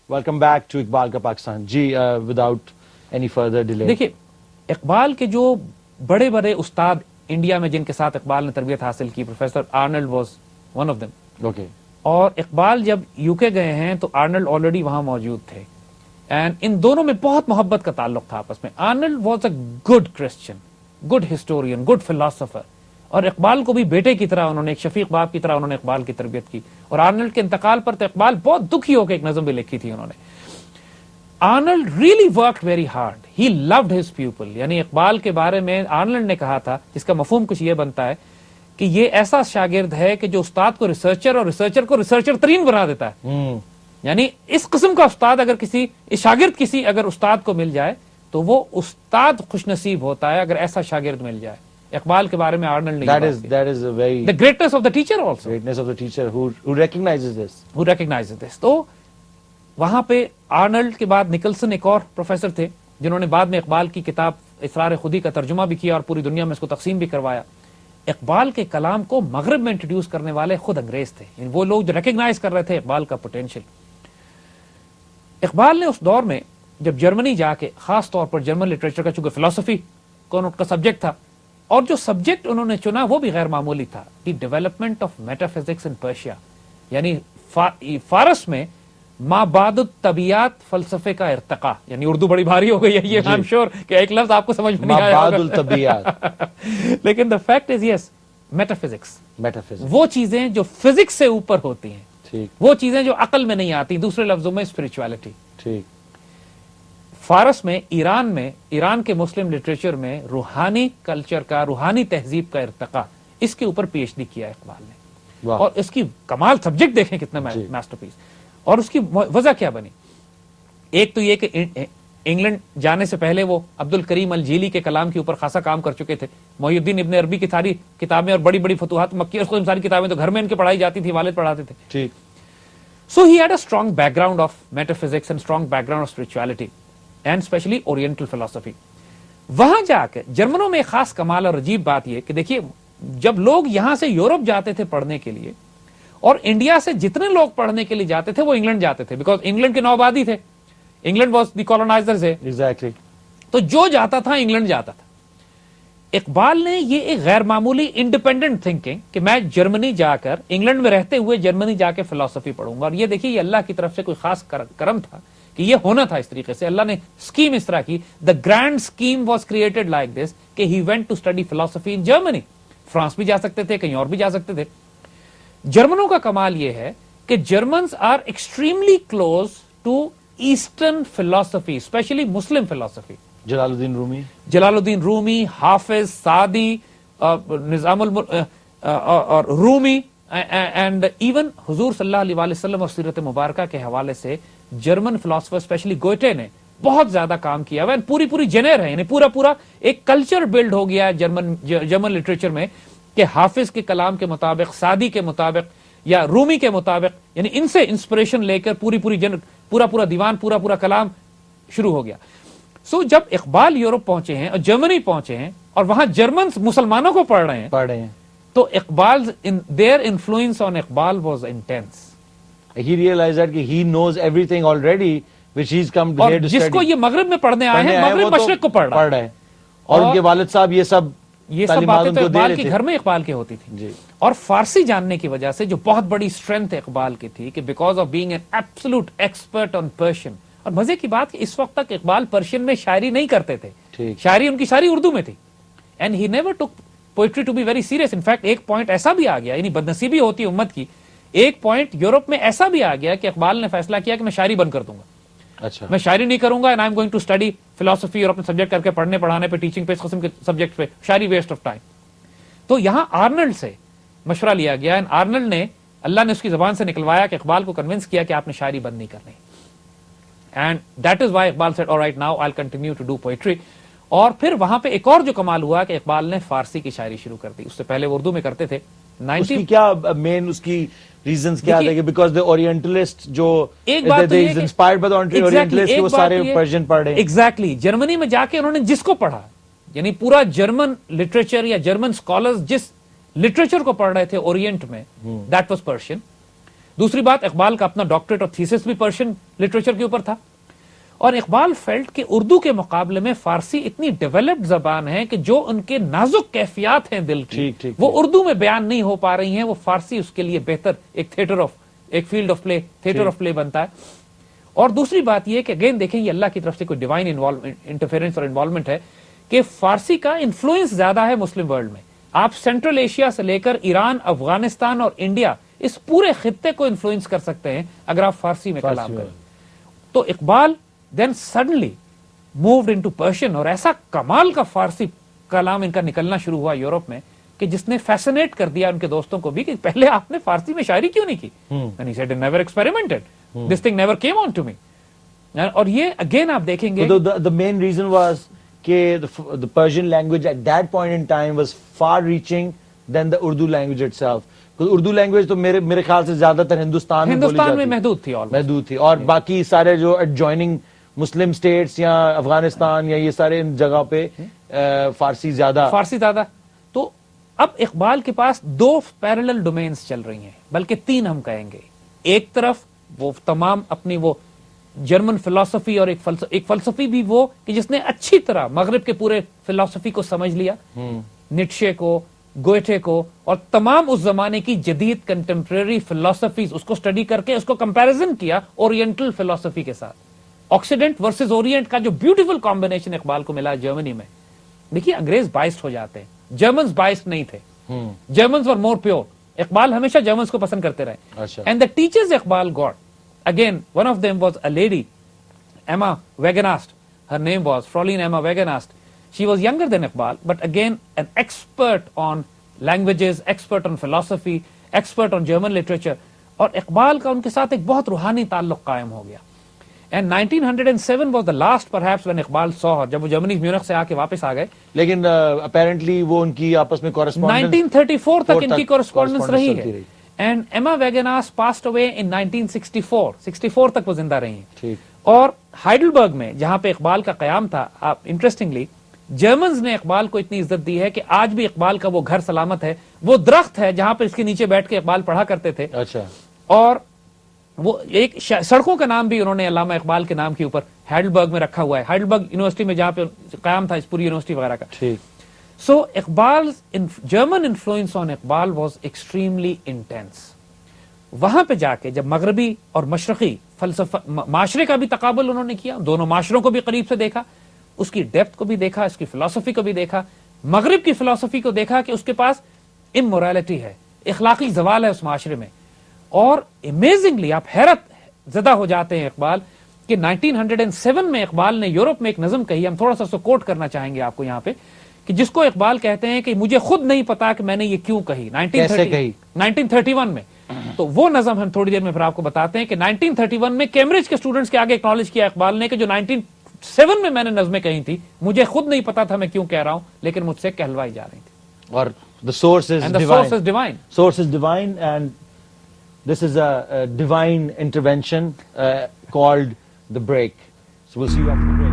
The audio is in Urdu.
ویلکم بیک ٹو اقبال کا پاکستان. جی وداؤٹ اینی فردر ڈیلے. دیکھیے اقبال کے جو بڑے بڑے استاد انڈیا میں جن کے ساتھ اقبال نے تربیت حاصل کی، professor Arnold was one of them. Okay. اور اقبال جب یو کے گئے ہیں تو آرنلڈ آلریڈی وہاں موجود تھے، اینڈ ان دونوں میں بہت محبت کا تعلق تھا آپس میں. Arnold was a good Christian, good historian, good philosopher, اور اقبال کو بھی بیٹے کی طرح انہوں نے، ایک شفیق باپ کی طرح انہوں نے اقبال کی تربیت کی. اور آرنلڈ کے انتقال پر تو اقبال بہت دکھی ہو کے ایک نظم بھی لکھی تھی انہوں نے. Arnold really worked very hard, he loved his people. یعنی اقبال کے بارے میں آرنلڈ نے کہا تھا، جس کا مفہوم کچھ یہ بنتا ہے کہ یہ ایسا شاگرد ہے کہ جو استاد کو ریسرچر اور ریسرچر کو ریسرچر ترین بنا دیتا ہے. یعنی اس قسم کا استاد اگر کسی شاگرد کسی اگر استاد کو مل جائے تو وہ استاد خوش نصیب ہوتا ہے اگر ایسا شاگرد مل جائے. اقبال کے بارے میں آرنلڈ نے that is a very the greatness of the teacher also, greatness of the teacher who recognizes this. تو وہاں پہ آرنلڈ کے بعد نکلسن ایک اور پروفیسر تھے جنہوں نے بعد میں اقبال کی کتاب اسرار خودی کا ترجمہ بھی کیا اور پوری دنیا میں اس کو تقسیم بھی کروایا. اقبال کے کلام کو مغرب میں انٹروڈیوس کرنے والے خود انگریز تھے، یعنی وہ لوگ جو ریکگنائز کر رہے تھے اقبال کا پوٹینشیل. اقبال نے اس دور میں جب جرمنی جا کے، خاص طور پر جرمن لٹریچر کا، چونکہ فلسفی ان کا سبجیکٹ تھا، اور جو سبجیکٹ انہوں نے چنا وہ بھی غیر معمولی تھا، the development of metaphysics in Persia. یعنی فارس میں ما بعد الطبیعت فلسفے کا ارتقاء. یعنی اردو بڑی بھاری ہو گئی ہے یہ، I'm sure کہ ایک لفظ آپ کو سمجھ میں نہیں آیا بعد الطبیعت. لیکن the fact is yes, metaphysics, وہ چیزیں جو فزکس سے اوپر ہوتی ہیں، وہ چیزیں جو عقل میں نہیں آتی، دوسرے لفظوں میں اسپرچولیٹی. فارس میں، ایران کے مسلم لٹریچر میں روحانی کلچر کا، روحانی تہذیب کا ارتقاء، اس کے اوپر پی ایچ ڈی کیا اقبال نے. اور اس کی کمال سبجیکٹ دیکھیں کتنا ماسٹر پیس. اور اس کی وجہ کیا بنی؟ ایک تو یہ کہ انگلینڈ جانے سے پہلے وہ عبد الکریم الجیلی کے کلام کے اوپر خاصا کام کر چکے تھے. محی الدین ابن عربی کی ساری کتابیں اور بڑی بڑی فتوحات مکی اور ساری کتابیں تو گھر میں ان کے پڑھائی جاتی تھی، والد پڑھاتے تھے. So he had a strong background of metaphysics and strong background of spirituality and especially oriental فلسفی. وہاں جا کے جرمنوں میں ایک خاص کمال اور عجیب بات یہ کہ دیکھیے، جب لوگ یہاں سے یورپ جاتے تھے پڑھنے کے لیے، اور انڈیا سے جتنے لوگ پڑھنے کے لیے جاتے تھے وہ انگلینڈ جاتے تھے، بیکاز انگلینڈ کے 9 آبادی تھے، انگلینڈ واز دی کولونائزرز ہے. تو جو جاتا تھا انگلینڈ جاتا تھا. اقبال نے یہ ایک غیر معمولی انڈیپینڈنٹ تھنکنگ کہ میں جرمنی جا کر، انگلینڈ میں رہتے ہوئے جرمنی جا کے فلسفی پڑھوں گا. اور یہ دیکھیے، یہ اللہ کی طرف سے کوئی خاص کرم تھا کہ یہ ہونا تھا اس طریقے سے. اللہ نے اسکیم اس طرح کی، the grand scheme was created like this کہ ہی وینٹ ٹو اسٹڈی فلسفی ان جرمنی. فرانس بھی جا سکتے تھے، کہیں اور بھی جا سکتے تھے. جرمنوں کا کمال یہ ہے کہ Germans are extremely close to eastern فلسفی، اسپیشلی مسلم فلسفی. جلال الدین رومی، حافظ، سعدی، نظام اور رومی، اینڈ ایون حضور صلی اللہ علیہ وآلہ وسلم اور سیرت مبارکہ کے حوالے سے جرمن فلاسفر اسپیشلی گوئٹے نے بہت زیادہ کام کیا ہوا ہے. پوری جنر ہے، یعنی پورا ایک کلچر بلڈ ہو گیا ہے جرمن لٹریچر میں کہ حافظ کے کلام کے مطابق، سعدی کے مطابق یا رومی کے مطابق، یعنی ان سے انسپریشن لے کر پورا دیوان، پورا کلام شروع ہو گیا. سو جب اقبال یورپ پہنچے ہیں اور جرمنی پہنچے ہیں اور وہاں جرمنز مسلمانوں کو پڑھ رہے ہیں تو Iqbal their influence on Iqbal was intense. He realized that he knows everything already which he's come here to study. جس کو یہ مغرب میں پڑھنے آئے ہیں، مغرب مشرق کو پڑھ رہا ہے. اور ان کے والد صاحب یہ سب باتیں تو اقبال کے گھر میں اقبال کے ہوتی تھی. اور فارسی جاننے کی وجہ سے جو بہت بڑی اسٹرینتھ اقبال کی تھی کہ because of being an absolute expert on Persian. اور مزے کی بات کہ اس وقت تک اقبال پرشین میں شاعری نہیں کرتے تھے، شاعری ان کی ساری اردو میں تھی. And he never took poetry to be very serious. In fact ایک پوائنٹ ایسا بھی آ گیا، یعنی بدنصیبی ہوتی ہے امت کی، ایک پوائنٹ یورپ میں ایسا بھی آ گیا کہ اقبال نے فیصلہ کیا کہ میں شاعری بند کر دوں گا. میں شاعری نہیں کروں گا، and I'm going to study philosophy اور اپنے سبجیکٹ کر کے پڑھنے پڑھانے پہ، ٹیچنگ پہ، اس قسم کے سبجیکٹ پہ، شاعری ویسٹ آف ٹائم. تو یہاں آرنلڈ سے مشورہ لیا گیا، اینڈ آرنلڈ نے، اللہ نے اس کی زبان سے نکلوایا کہ اقبال کو کنونس کیا کہ آپ نے شاعری بند نہیں کرنی. And that is why Iqbal said all right now I'll continue to do poetry. اور پھر وہاں پہ ایک اور جو کمال ہوا کہ اقبال نے فارسی کی شاعری شروع کر دی. اس سے پہلے وہ اردو میں کرتے تھے. اس کی کیا مین اس کی ریزنز کیا تھے؟ بیکاز دی اورینٹلسٹ جو انسپائرڈ بائی دی اورینٹلسٹ وہ سارے پرشین پڑھ رہے ہیں. ایگزیکٹلی. جرمنی میں جا کے انہوں نے جس کو پڑھا، یعنی پورا جرمن لٹریچر یا جرمن اسکالرز جس لٹریچر کو پڑھ رہے تھے اورینٹ میں، دیٹ واز پرشین. دوسری بات اقبال کا اپنا ڈاکٹریٹ اور تھیسس بھی پرشین لٹریچر کے اوپر تھا, اور اقبال فیلٹ کہ اردو کے مقابلے میں فارسی اتنی ڈیولپڈ زبان ہے کہ جو ان کے نازک کیفیات ہیں دل کی وہ اردو میں بیان نہیں ہو پا رہی ہیں, وہ فارسی اس کے لیے بہتر ایک field of play, theatre of play بنتا ہے. اور دوسری بات یہ کہ اگین دیکھیں یہ اللہ کی طرف سے کوئی ڈیوائن انٹرفیرنس اور انوالومنٹ ہے کہ فارسی کا انفلوئنس زیادہ ہے مسلم ورلڈ میں. آپ سینٹرل ایشیا سے لے کر ایران, افغانستان اور انڈیا اس پورے خطے کو انفلوئنس کر سکتے ہیں اگر آپ فارسی میں کلام کریں. تو Iqbal then suddenly moved into Persian, اور ایسا کمال کا فارسی کلام ان کا نکلنا شروع ہوا یورپ میں کہ جس نے فیسنیٹ کر دیا ان کے دوستوں کو بھی کہ پہلے آپ نے فارسی میں شاعری کیوں نہیں کی. And he said, I never experimented. This thing never came on to me. اور یہ اگین آپ دیکھیں گے the main reason was کہ the Persian language at that point in time was far reaching than the Urdu language itself. Urdu language تو میرے خیال سے زیادہ تر ہندوستان میں محدود تھی, اور باقی سارے جو ایڈجوائننگ مسلم اسٹیٹس یا افغانستان یا یہ سارے جگہ پہ فارسی زیادہ. تو اب اقبال کے پاس 2 پیرلل ڈومینز چل رہی ہیں, بلکہ 3 ہم کہیں گے. ایک طرف وہ تمام اپنی وہ جرمن فلسفی, اور ایک فلسفی بھی وہ کہ جس نے اچھی طرح مغرب کے پورے فلسفی کو سمجھ لیا, نیٹشے کو, گوئٹے کو, اور تمام اس زمانے کی جدید کنٹمپریری فلسفیز اس کو اسٹڈی کر کے اس کو کمپیریزن کیا اورینٹل فلسفی کے ساتھ. آکسیڈنٹ ورسز اورینٹ کا جو بیوٹیفل کامبینیشن اقبال کو ملا جرمنی میں. دیکھیے انگریز بائسڈ ہو جاتے ہیں, جرمنز بائسڈ نہیں تھے, Germans were more pure. Iqbal ہمیشہ جرمنز کو پسند کرتے رہے. And the teachers Iqbal got, again one of them was a lady Emma Wegenast, her name was Fraulein Emma Wegenast. She was younger than Iqbal, but again an expert on languages, expert on philosophy, expert on German literature. اور اقبال کا ان کے ساتھ ایک بہت روحانی تعلق قائم ہو گیا. And 1907 was the last perhaps when Iqbal saw her, جب وہ جرمنی میونخ سے آ کے واپس آ گئے. لیکن apparently وہ ان کی آپس میں correspondence 1934 تک ان کی correspondence رہی ہے. And Emma Wegenas passed away in 1964. 64 تک وہ زندہ رہی ہیں. اور ہائیڈلبرگ میں جہاں پہ اقبال کا قیام تھا, انٹرسٹنگلی جرمنز نے اقبال کو اتنی عزت دی ہے کہ آج بھی اقبال کا وہ گھر سلامت ہے, وہ درخت ہے جہاں پہ اس کے نیچے بیٹھ کے اقبال پڑھا کرتے تھے. اچھا. اور وہ ایک سڑکوں کا نام بھی انہوں نے علامہ اقبال کے نام کے اوپر ہائیڈلبرگ میں رکھا ہوا ہے, ہائیڈلبرگ یونیورسٹی میں جہاں پہ قیام تھا اس پوری یونیورسٹی وغیرہ کا. So Iqbal German influence on Iqbal was extremely intense. وہاں پہ جا کے جب مغربی اور مشرقی فلسفہ معاشرے کا بھی تقابل انہوں نے کیا, دونوں معاشروں کو بھی قریب سے دیکھا, اس کی ڈیپتھ کو بھی دیکھا, اس کی فلسفی کو بھی دیکھا, مغرب کی فلسفی کو دیکھا کہ اس کے پاس امورالٹی ہے, اخلاقی زوال ہے اس معاشرے میں. اور امیزنگلی آپ حیرت زدہ ہو جاتے ہیں اقبال کہ 1907 میں اقبال نے یورپ میں ایک نظم کہی, ہم تھوڑا سا اس کو کوٹ کرنا چاہیں گے آپ کو یہاں پہ, کہ جس کو اقبال کہتے ہیں کہ مجھے خود نہیں پتا کہ میں نے یہ کیوں کہی. 1931 میں. تو وہ نظم ہم تھوڑی دیر میں پھر آپ کو بتاتے ہیں کہ 1931 میں کیمبرج کے اسٹوڈنٹس کے آگے اکنالج کیا اقبال نے کہ جو 1907 میں نے نظمیں کہی تھی مجھے خود نہیں پتا تھا میں کیوں کہہ رہا ہوں, لیکن مجھ سے کہلوائی جا رہی تھی. اور the source is divine. Source is divine, and this is a divine intervention called the break. So we'll see you after the break.